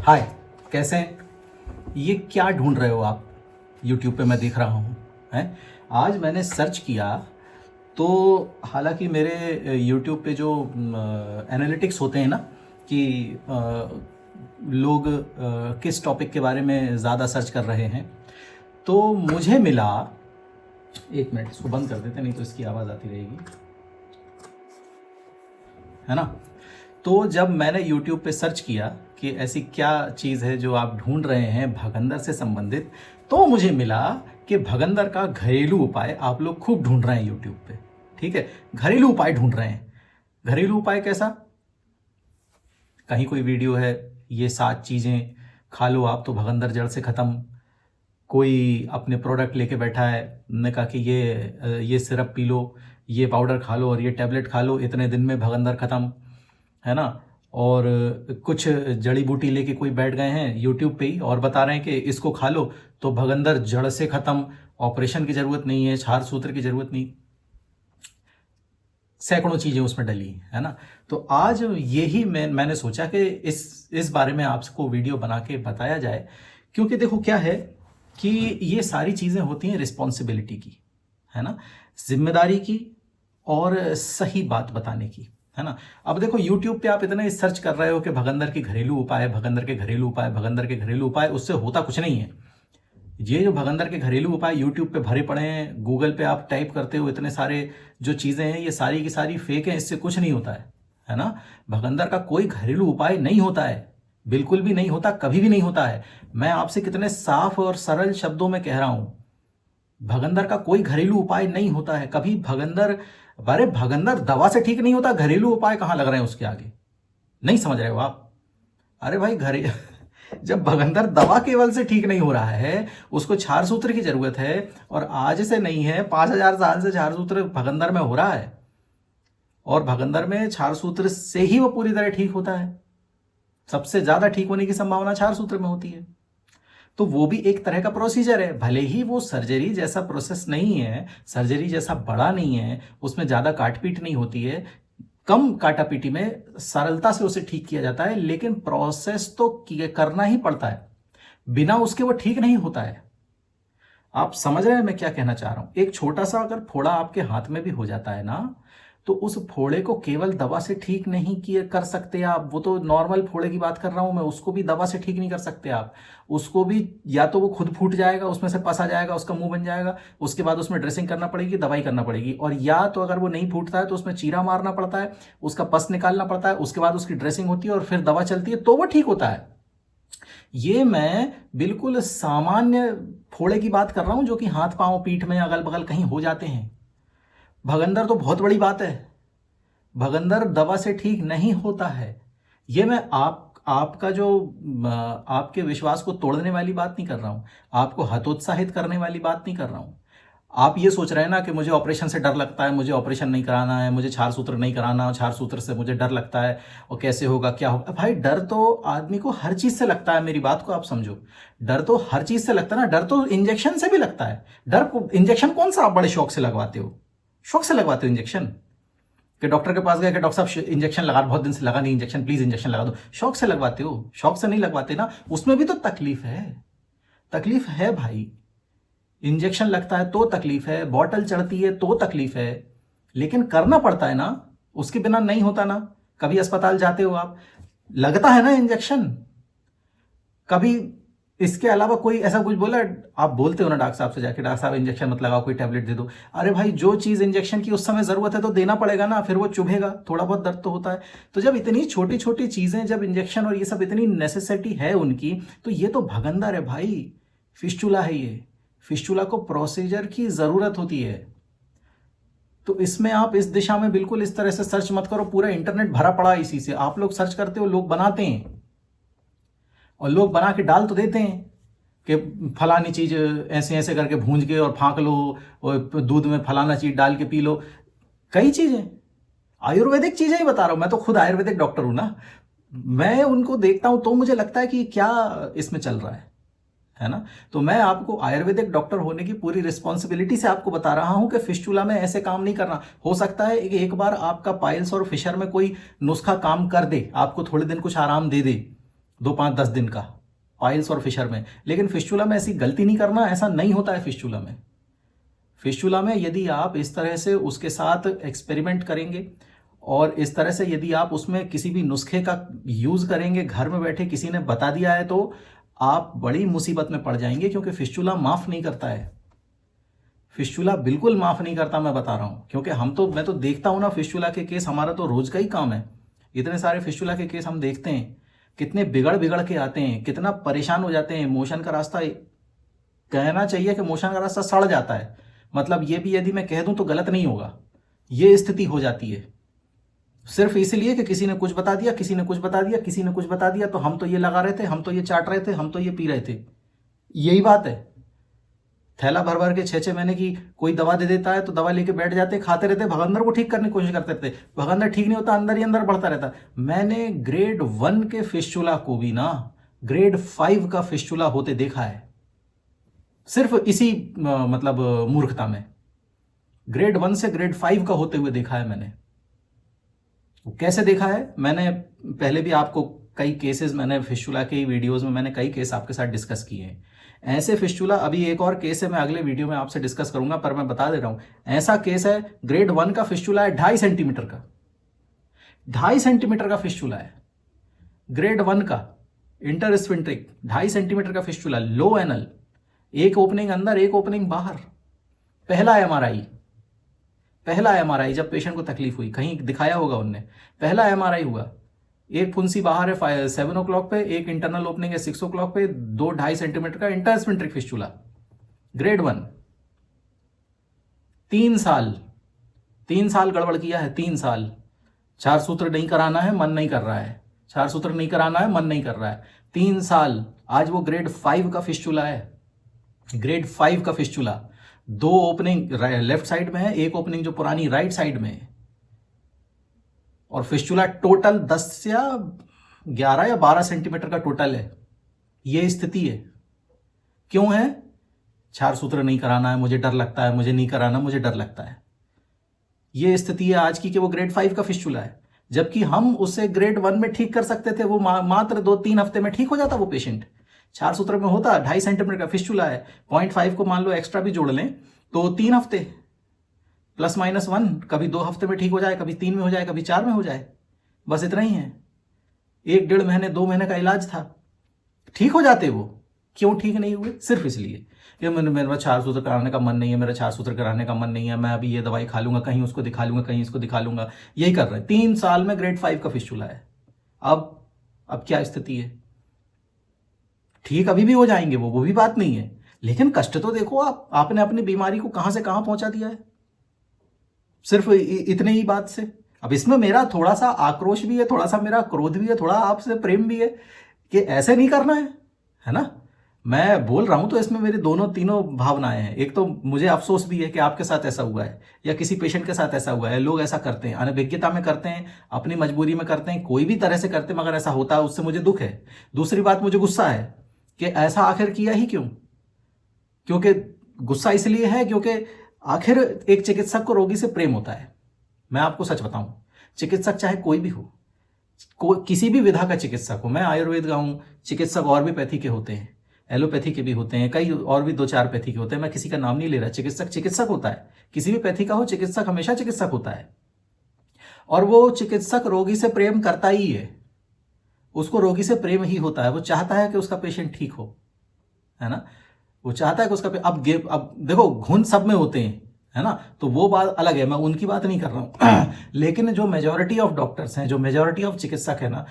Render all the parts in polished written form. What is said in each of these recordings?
हाय, कैसे हैं? ये क्या ढूंढ रहे हो आप? यूट्यूब पे मैं देख रहा हूँ हैं। आज मैंने सर्च किया तो हालांकि मेरे यूट्यूब पे जो एनालिटिक्स होते हैं ना कि लोग किस टॉपिक के बारे में ज़्यादा सर्च कर रहे हैं, तो मुझे मिला। एक मिनट, इसको बंद कर देते नहीं तो इसकी आवाज़ आती रहेगी, है ना। तो जब मैंने YouTube पे सर्च किया कि ऐसी क्या चीज़ है जो आप ढूंढ रहे हैं भगंदर से संबंधित, तो मुझे मिला कि भगंदर का घरेलू उपाय आप लोग खूब ढूंढ रहे हैं YouTube पे। ठीक है, घरेलू उपाय ढूंढ रहे हैं। घरेलू उपाय कैसा? कहीं कोई वीडियो है, ये 7 चीज़ें खा लो आप तो भगंदर जड़ से ख़त्म। कोई अपने प्रोडक्ट लेके बैठा है, ने कहा कि ये सिरप पी लो, ये पाउडर खा लो और ये टैबलेट खा लो, इतने दिन में भगंदर ख़त्म, है ना। और कुछ जड़ी बूटी लेके कोई बैठ गए हैं यूट्यूब पे ही और बता रहे हैं कि इसको खा लो तो भगंदर जड़ से ख़त्म, ऑपरेशन की ज़रूरत नहीं है, क्षार सूत्र की ज़रूरत नहीं। सैकड़ों चीज़ें उसमें डली, है ना। तो आज यही मैंने सोचा कि इस बारे में आपको वीडियो बना के बताया जाए, क्योंकि देखो क्या है कि ये सारी चीज़ें होती हैं रिस्पॉन्सिबिलिटी की, है ना, जिम्मेदारी की और सही बात बताने की, है ना। अब देखो यूट्यूब पे आप इतना सर्च कर रहे हो कि भगंदर की घरेलू उपाय, भगंदर के घरेलू उपाय, भगंदर के घरेलू उपाय, उससे होता कुछ नहीं है। ये जो भगंदर के घरेलू उपाय यूट्यूब पे भरे पड़े हैं, गूगल पे आप टाइप करते हो, इतने सारे जो चीज़ें हैं ये सारी की सारी फेक हैं, इससे कुछ नहीं होता है ना। भगंदर का कोई घरेलू उपाय नहीं होता है, बिल्कुल भी नहीं होता, कभी भी नहीं होता है। मैं आपसे कितने साफ और सरल शब्दों में कह रहा हूं, भगंदर का कोई घरेलू उपाय नहीं होता है कभी। अरे भगंदर दवा से ठीक नहीं होता, घरेलू उपाय कहां लग रहे हैं उसके आगे? नहीं समझ रहे हो आप? अरे भाई जब भगंदर दवा केवल से ठीक नहीं हो रहा है, उसको क्षार सूत्र की जरूरत है, और आज से नहीं है, 5000 साल से क्षार सूत्र भगंदर में हो रहा है, और भगंदर में क्षार सूत्र से ही वो पूरी तरह ठीक होता है। सबसे ज्यादा ठीक होने की संभावना क्षार सूत्र में होती है। तो वो भी एक तरह का प्रोसीजर है, भले ही वो सर्जरी जैसा प्रोसेस नहीं है, सर्जरी जैसा बड़ा नहीं है, उसमें ज्यादा काटपीट नहीं होती है, कम काटापीटी में सरलता से उसे ठीक किया जाता है, लेकिन प्रोसेस तो करना ही पड़ता है, बिना उसके वो ठीक नहीं होता है। आप समझ रहे हैं मैं क्या कहना चाह रहा हूं? एक छोटा सा अगर फोड़ा आपके हाथ में भी हो जाता है ना, तो उस फोड़े को केवल दवा से ठीक नहीं किए कर सकते आप। वो तो नॉर्मल फोड़े की बात कर रहा हूं मैं, उसको भी दवा से ठीक नहीं कर सकते आप। उसको भी या तो वो खुद फूट जाएगा, उसमें से पस आ जाएगा, उसका मुंह बन जाएगा, उसके बाद उसमें ड्रेसिंग करना पड़ेगी, दवाई करना पड़ेगी, और या तो अगर वो नहीं फूटता है तो उसमें चीरा मारना पड़ता है, उसका पस निकालना पड़ता है, उसके बाद उसकी ड्रेसिंग होती है और फिर दवा चलती है, तो वो ठीक होता है। ये मैं बिल्कुल सामान्य फोड़े की बात कर रहा हूं जो कि हाथ पांव पीठ में अगल बगल कहीं हो जाते हैं। भगंदर तो बहुत बड़ी बात है, भगंदर दवा से ठीक नहीं होता है। ये मैं आपका जो आपके विश्वास को तोड़ने वाली बात नहीं कर रहा हूं, आपको हतोत्साहित करने वाली बात नहीं कर रहा हूं। आप ये सोच रहे हैं ना कि मुझे ऑपरेशन से डर लगता है, मुझे ऑपरेशन नहीं कराना है, मुझे क्षार सूत्र नहीं कराना, क्षार सूत्र से मुझे डर लगता है, और कैसे होगा, क्या होगा। भाई डर तो आदमी को हर चीज से लगता है, मेरी बात को आप समझो। डर तो हर चीज से लगता है ना, डर तो इंजेक्शन से भी लगता है। डर को इंजेक्शन कौन सा आप बड़े शौक से लगवाते हो? शौक से लगवाते हो इंजेक्शन, कि डॉक्टर के पास गए कि डॉक्टर साहब इंजेक्शन लगा, बहुत दिन से लगा नहीं इंजेक्शन, प्लीज इंजेक्शन लगा दो। शौक से लगवाते हो, शौक से नहीं लगवाते ना। उसमें भी तो तकलीफ है, तकलीफ है भाई। इंजेक्शन लगता है तो तकलीफ है, बॉटल चढ़ती है तो तकलीफ है, लेकिन करना पड़ता है ना, उसके बिना नहीं होता ना। कभी अस्पताल जाते हो आप, लगता है ना इंजेक्शन, कभी इसके अलावा कोई ऐसा कुछ बोला? आप बोलते हो ना डॉक्टर साहब से जाके, डॉक्टर साहब इंजेक्शन मत लगाओ, कोई टैबलेट दे दो। अरे भाई जो चीज इंजेक्शन की उस समय जरूरत है तो देना पड़ेगा ना, फिर वो चुभेगा, थोड़ा बहुत दर्द तो होता है। तो जब इतनी छोटी छोटी चीजें, जब इंजेक्शन और ये सब इतनी नेसेसिटी है उनकी, तो ये तो भगंदर है भाई, फिस्टुला है ये। फिस्टुला को प्रोसीजर की जरूरत होती है। तो इसमें आप इस दिशा में बिल्कुल इस तरह से सर्च मत करो, पूरा इंटरनेट भरा पड़ा है इसी से। आप लोग सर्च करते हो, लोग बनाते हैं, और लोग बना के डाल तो देते हैं कि फलानी चीज ऐसे ऐसे करके भूंज के और फाँक लो, और दूध में फलाना चीज डाल के पी लो। कई चीजें आयुर्वेदिक चीजें ही बता रहा हूं, मैं तो खुद आयुर्वेदिक डॉक्टर हूं ना। मैं उनको देखता हूं तो मुझे लगता है कि क्या इसमें चल रहा है ना। तो मैं आपको आयुर्वेदिक डॉक्टर होने की पूरी रिस्पॉन्सिबिलिटी से आपको बता रहा हूं कि फिस्टुला में ऐसे काम नहीं करना। हो सकता है कि एक बार आपका पाइल्स और फिशर में कोई नुस्खा काम कर दे, आपको थोड़े दिन कुछ आराम दे दे, 2 5 10 दिन का पाइल्स और फिशर में। लेकिन फिस्चुला में ऐसी गलती नहीं करना, ऐसा नहीं होता है फिस्चुला में। फिस्चुला में यदि आप इस तरह से उसके साथ एक्सपेरिमेंट करेंगे और इस तरह से यदि आप उसमें किसी भी नुस्खे का यूज करेंगे, घर में बैठे किसी ने बता दिया है, तो आप बड़ी मुसीबत में पड़ जाएंगे, क्योंकि फिस्चुला माफ नहीं करता है। फिस्चुला बिल्कुल माफ नहीं करता, मैं बता रहा हूं। क्योंकि मैं तो देखता हूं ना फिस्चुला के केस, हमारा तो रोज का ही काम है। इतने सारे फिस्चुला के केस हम देखते हैं, कितने बिगड़ बिगड़ के आते हैं, कितना परेशान हो जाते हैं। मोशन का रास्ता, कहना चाहिए कि मोशन का रास्ता सड़ जाता है। मतलब ये भी यदि मैं कह दूं तो गलत नहीं होगा, ये स्थिति हो जाती है सिर्फ इसलिए कि किसी ने कुछ बता दिया, किसी ने कुछ बता दिया, किसी ने कुछ बता दिया, तो हम तो ये लगा रहे थे, हम तो ये चाट रहे थे, हम तो ये पी रहे थे। यही बात है। थैला भर भर के 6 6 महीने की कोई दवा दे देता है, तो दवा लेके बैठ जाते, खाते रहते, भगंदर को ठीक करने की कोशिश करते रहते। भगंदर ठीक नहीं होता, अंदर ही अंदर बढ़ता रहता। मैंने ग्रेड 1 के फिस्चुला को भी ना ग्रेड 5 का फिस्चुला होते देखा है, सिर्फ इसी मतलब मूर्खता में। ग्रेड 1 से ग्रेड 5 का होते हुए देखा है मैंने। कैसे देखा है? मैंने पहले भी आपको कई केसेस, मैंने फिस्चुला के वीडियोस में मैंने कई केस आपके साथ डिस्कस किए हैं। ऐसे फिस्चुला, अभी एक और केस है, मैं अगले वीडियो में आपसे डिस्कस करूंगा, पर मैं बता दे रहा हूं। ऐसा केस है, ग्रेड 1 का फिस्चुला है 2.5 सेंटीमीटर का, 2.5 सेंटीमीटर का फिस्चुला है। ग्रेड 1 का इंटरस्फिंक्ट्रिक 2.5 सेंटीमीटर का फिस्चुला, लो एनल, एक ओपनिंग अंदर, एक ओपनिंग बाहर। पहला एमआरआई जब पेशेंट को तकलीफ हुई, कहीं दिखाया होगा उनने, पहला एमआरआई हुआ। एक फुंसी बाहर है 7 o'clock पे, एक इंटरनल ओपनिंग है 6 o'clock पे, 2.5 सेंटीमीटर का इंटरस्फिंक्ट्रिक फिस्चुला, ग्रेड 1। 3 साल गड़बड़ किया है, 3 साल। 4 सूत्र नहीं कराना है, मन नहीं कर रहा है, 4 सूत्र नहीं कराना है, मन नहीं कर रहा है, 3 साल। आज वो ग्रेड 5 का फिस्चुला है, ग्रेड 5 का फिस्चुला। 2 ओपनिंग लेफ्ट साइड में है, एक ओपनिंग जो पुरानी राइट साइड में है, और फिस्चुला टोटल 10 या 11 या 12 सेंटीमीटर का टोटल है। यह स्थिति है। क्यों है? 4 सूत्र नहीं कराना है, मुझे डर लगता है, मुझे नहीं कराना, मुझे डर लगता है। यह स्थिति है आज की कि वो ग्रेड 5 का फिस्चुला है, जबकि हम उसे ग्रेड 1 में ठीक कर सकते थे। वो मात्र 2-3 हफ्ते में ठीक हो जाता वो पेशेंट। 4 सूत्र में होता, 2.5 सेंटीमीटर का फिस्चुला है, 0.5 को मान लो एक्स्ट्रा भी जोड़ लें तो 3 हफ्ते ±1, कभी 2 हफ्ते में ठीक हो जाए, कभी 3 में हो जाए, कभी 4 में हो जाए, बस इतना ही है। 1-1.5 महीने 2 महीने का इलाज था, ठीक हो जाते वो। क्यों ठीक नहीं हुए? सिर्फ इसलिए कि मेरा 4 सूत्र कराने का मन नहीं है, मेरा 4 सूत्र कराने का मन नहीं है, मैं अभी ये दवाई खा लूंगा, कहीं उसको दिखा लूंगा, कहीं इसको दिखा लूंगा, यही कर रहे हैं। 3 साल में ग्रेड 5 का फिस्चुला है। अब क्या स्थिति है? ठीक अभी भी हो जाएंगे वो भी बात नहीं है, लेकिन कष्ट तो देखो आपने अपनी बीमारी को कहां से कहां पहुंचा दिया है, सिर्फ इतने ही बात से। अब इसमें मेरा थोड़ा सा आक्रोश भी है, थोड़ा सा मेरा क्रोध भी है, थोड़ा आपसे प्रेम भी है कि ऐसे नहीं करना है ना। मैं बोल रहा हूं तो इसमें मेरी तीनों भावनाएं हैं। एक तो मुझे अफसोस भी है कि आपके साथ ऐसा हुआ है या किसी पेशेंट के साथ ऐसा हुआ है। लोग ऐसा करते हैं, अनभिज्ञता में करते हैं, अपनी मजबूरी में करते हैं, कोई भी तरह से करते हैं, मगर ऐसा होता है, उससे मुझे दुख है। दूसरी बात, मुझे गुस्सा है कि ऐसा आखिर किया ही क्यों। क्योंकि गुस्सा इसलिए है क्योंकि आखिर एक चिकित्सक को रोगी से प्रेम होता है। मैं आपको सच बताऊं, चिकित्सक चाहे कोई भी हो, किसी भी विधा का चिकित्सक हो, मैं आयुर्वेद का हूं, चिकित्सक और भी पैथी के होते हैं, एलोपैथी के भी होते हैं, कई और भी 2-4 पैथी के होते हैं, मैं किसी का नाम नहीं ले रहा। चिकित्सक होता है, किसी भी पैथी का हो, चिकित्सक हमेशा चिकित्सक होता है। और वो चिकित्सक रोगी से प्रेम करता ही है, उसको रोगी से प्रेम ही होता है। वो चाहता है कि उसका पेशेंट ठीक हो, है ना। वो चाहता है कि उसका अब देखो, घुन सब में होते हैं, है ना, तो वो बात अलग है, मैं उनकी बात नहीं कर रहा हूं। लेकिन जो मेजॉरिटी ऑफ डॉक्टर्स हैं, जो मेजॉरिटी ऑफ चिकित्सक है ना,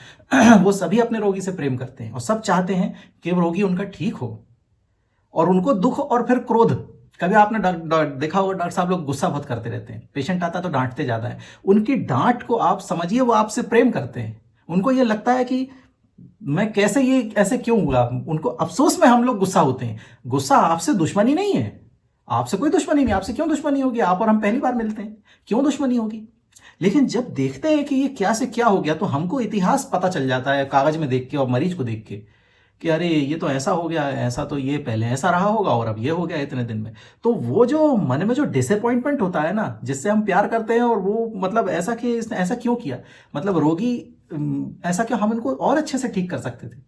वो सभी अपने रोगी से प्रेम करते हैं और सब चाहते हैं कि रोगी उनका ठीक हो। और उनको दुख और फिर क्रोध, कभी आपने देखा होगा डॉक्टर साहब लोग गुस्सा बहुत करते रहते हैं, पेशेंट आता तो डांटते ज्यादा है। उनकी डांट को आप समझिए, वो आपसे प्रेम करते हैं। उनको ये लगता है कि मैं कैसे, ये ऐसे क्यों हुआ। उनको अफसोस में हम लोग गुस्सा होते हैं। गुस्सा आपसे दुश्मनी नहीं है, आपसे कोई दुश्मनी नहीं। आपसे क्यों दुश्मनी होगी? आप और हम पहली बार मिलते हैं, क्यों दुश्मनी होगी? लेकिन जब देखते हैं कि ये क्या से क्या हो गया, तो हमको इतिहास पता चल जाता है कागज में देख के और मरीज को देख के कि अरे ये तो ऐसा हो गया, ऐसा तो ये पहले ऐसा रहा होगा और अब ये हो गया इतने दिन में। तो वो जो मन में जो डिसअपॉइंटमेंट होता है ना, जिससे हम प्यार करते हैं, और वो मतलब ऐसा कि इसने ऐसा क्यों किया, मतलब रोगी ऐसा क्यों, हम इनको और अच्छे से ठीक कर सकते थे।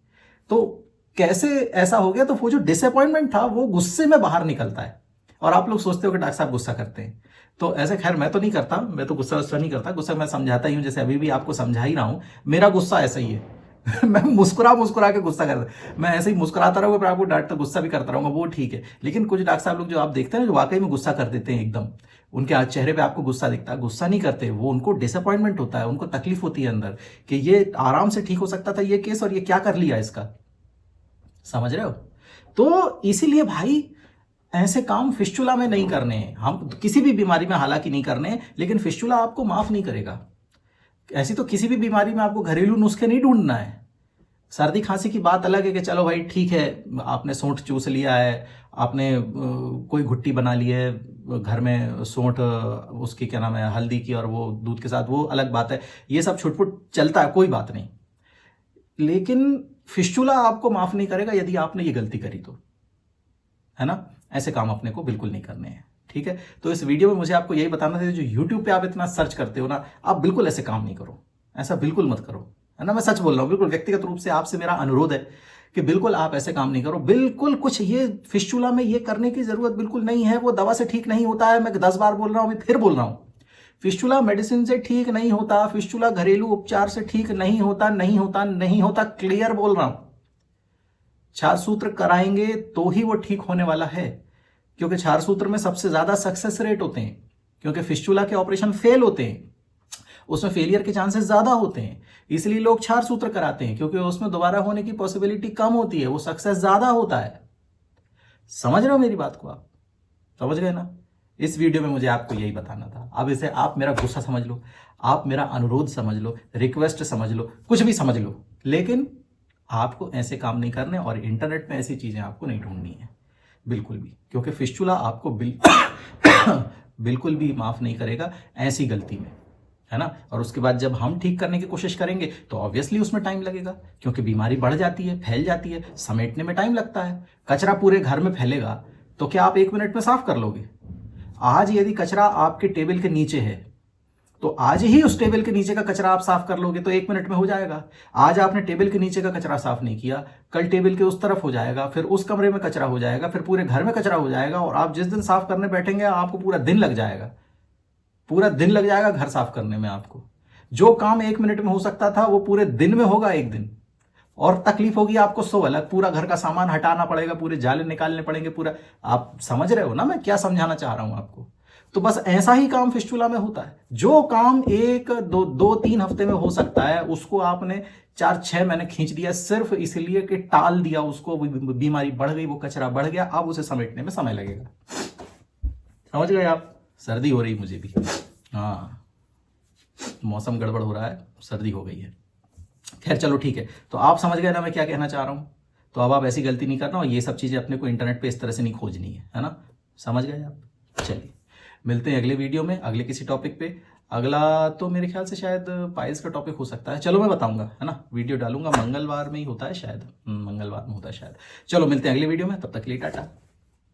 तो कैसे ऐसा हो गया? तो वो जो डिसअपॉइंटमेंट था वो गुस्से में बाहर निकलता है। और आप लोग सोचते हो कि डॉक्टर साहब गुस्सा करते हैं, तो ऐसे खैर मैं तो नहीं करता, मैं तो गुस्सा नहीं करता। गुस्सा मैं समझाता ही हूं, जैसे अभी भी आपको समझा ही रहा हूं। मेरा गुस्सा ऐसा ही है मैं मुस्कुरा के गुस्सा करता, मैं ऐसे ही मुस्कुराता रहूंगा, फिर आपको डांटता गुस्सा भी करता रहूंगा, वो ठीक है। लेकिन कुछ डॉक्टर साहब लोग जो आप देखते हैं जो वाकई में गुस्सा कर देते हैं एकदम, उनके चेहरे पे आपको गुस्सा दिखता है, गुस्सा नहीं करते वो, उनको डिसअपॉइंटमेंट होता है, उनको तकलीफ होती है अंदर कि ये आराम से ठीक हो सकता था ये केस, और ये क्या कर लिया इसका। समझ रहे हो? तो इसीलिए भाई ऐसे काम फिस्टुला में नहीं करने हैं। हम किसी भी बीमारी में हालांकि नहीं करने हैं, लेकिन फिस्टुला आपको माफ नहीं करेगा। ऐसी तो किसी भी बीमारी में आपको घरेलू नुस्खे नहीं ढूंढना है। सर्दी खांसी की बात अलग है कि चलो भाई ठीक है, आपने सोंठ चूस लिया है, आपने कोई घुट्टी बना ली है घर में, सोंठ उसकी क्या नाम है हल्दी की और वो दूध के साथ, वो अलग बात है। ये सब छुटपुट चलता है, कोई बात नहीं। लेकिन फिस्टुला आपको माफ नहीं करेगा यदि आपने ये गलती करी तो, है ना? ऐसे काम अपने को बिल्कुल नहीं करने हैं, ठीक है? तो इस वीडियो में मुझे आपको यही बताना था, जो यूट्यूब पे आप इतना सर्च करते हो ना, आप बिल्कुल ऐसे काम नहीं करो, ऐसा बिल्कुल मत करो, है ना? मैं सच बोल रहा हूँ, बिल्कुल व्यक्तिगत रूप से आपसे मेरा अनुरोध है कि बिल्कुल आप ऐसे काम नहीं करो, बिल्कुल। कुछ ये फिस्टुला में ये करने की जरूरत बिल्कुल नहीं है, वो दवा से ठीक नहीं होता है। मैं 10 बार बोल रहा हूँ, मैं फिर बोल रहा हूँ, फिस्टुला मेडिसिन से ठीक नहीं होता, फिस्टुला घरेलू उपचार से ठीक नहीं होता, नहीं होता, नहीं होता, क्लियर बोल रहा हूं। क्षार सूत्र कराएंगे तो ही वो ठीक होने वाला है, क्योंकि क्षार सूत्र में सबसे ज्यादा सक्सेस रेट होते हैं, क्योंकि फिस्टुला के ऑपरेशन फेल होते हैं, उसमें फेलियर के चांसेस ज्यादा होते हैं, इसलिए लोग क्षार सूत्र कराते हैं, क्योंकि उसमें दोबारा होने की पॉसिबिलिटी कम होती है, वो सक्सेस ज्यादा होता है। समझ रहे हो मेरी बात को? आप समझ गए ना? इस वीडियो में मुझे आपको यही बताना था। अब इसे आप मेरा गुस्सा समझ लो, आप मेरा अनुरोध समझ लो, रिक्वेस्ट समझ लो, कुछ भी समझ लो, लेकिन आपको ऐसे काम नहीं करने, और इंटरनेट में ऐसी चीजें आपको नहीं ढूंढनी है बिल्कुल भी, क्योंकि फिस्टुला आपको बिल्कुल भी माफ नहीं करेगा ऐसी गलती में, है ना? और उसके बाद जब हम ठीक करने की कोशिश करेंगे तो ऑब्वियसली उसमें टाइम लगेगा, क्योंकि बीमारी बढ़ जाती है, फैल जाती है, समेटने में टाइम लगता है। कचरा पूरे घर में फैलेगा तो क्या आप 1 मिनट में साफ कर लोगे? आज यदि कचरा आपके टेबल के नीचे है तो आज ही उस टेबल के नीचे का कचरा आप साफ कर लोगे तो 1 मिनट में हो जाएगा। आज आपने टेबल के नीचे का कचरा साफ नहीं किया, कल टेबल के उस तरफ हो जाएगा, फिर उस कमरे में कचरा हो जाएगा, फिर पूरे घर में कचरा हो जाएगा, और आप जिस दिन साफ करने बैठेंगे आपको पूरा दिन लग जाएगा, पूरा दिन लग जाएगा घर साफ करने में आपको। जो काम 1 मिनट में हो सकता था वो पूरे दिन में होगा, 1 दिन। और तकलीफ होगी आपको सो अलग, पूरा घर का सामान हटाना पड़ेगा, पूरे जाले निकालने पड़ेंगे, पूरा। आप समझ रहे हो ना मैं क्या समझाना चाह रहा हूं आपको? तो बस ऐसा ही काम फिस्टुला में होता है। जो काम 1-2-3 हफ्ते में हो सकता है उसको आपने 4-6 महीने खींच दिया, सिर्फ इसलिए कि टाल दिया उसको, बीमारी बढ़ गई, वो कचरा बढ़ गया, अब उसे समेटने में समय लगेगा। समझ गए आप? सर्दी हो रही मुझे भी, हाँ, मौसम गड़बड़ हो रहा है, सर्दी हो गई है। खैर चलो ठीक है, तो आप समझ गए ना मैं क्या कहना चाह रहा हूं। तो अब आप ऐसी गलती नहीं करना, और ये सब चीजें अपने को इंटरनेट पे इस तरह से नहीं खोजनी है ना? समझ गए आप? चलिए मिलते हैं अगले वीडियो में, अगले किसी टॉपिक पे। अगला तो मेरे ख्याल से शायद पाइल्स का टॉपिक हो सकता है, चलो मैं बताऊंगा, है ना? वीडियो डालूंगा, मंगलवार में ही होता है शायद, मंगलवार में होता है शायद। चलो मिलते हैं अगले वीडियो में, तब तक के लिए टाटा।